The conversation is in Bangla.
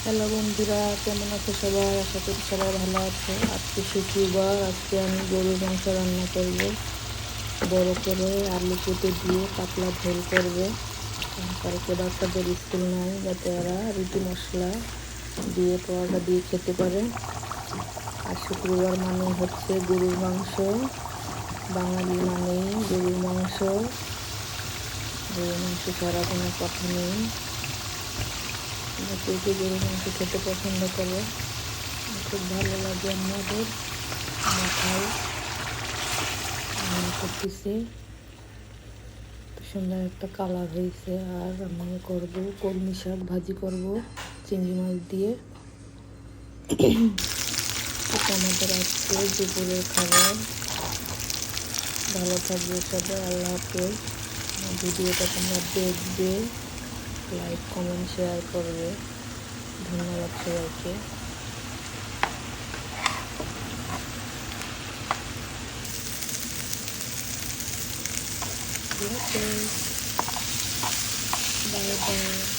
হ্যালো বন্ধুরা, কেমন আছে সবাই? আশা করি সবাই ভালো আছে। আজকে শুক্রবার, আজকে আমি গরুর মাংস রান্না করব। বড় করে আলু কেটে দিয়ে পাতলা ঝোল করব। কালকে বাচ্চাদের স্কুল নাই, যাতে ওরা রুটি মশলা দিয়ে পরোটা দিয়ে খেতে পারে। আর শুক্রবার মানেই হচ্ছে গরুর মাংস। বাঙালি মানেই গরুর মাংস। গরুর মাংস ছাড়া কোনো কথা নেই। কেউ কেউ গরুর মাংস খেতে পছন্দ করে, খুব ভালো লাগে আমাদের। মাথায় রান্না করতেছি, সুন্দর একটা কালার হয়েছে। আর আমি করব কলমি শাক ভাজি করব চিংড়ি মাছ দিয়ে। এটা আমাদের আজকে দুপুরের খাবার। ভালো থাকবে সবাই, আল্লাহ হাফেজ। ভিডিওটা তোমরা দেখবে, লাইক কমেন্ট শেয়ার করবে। ধন্যবাদ সবাইকে। ঠিক আছে, বাই বাই।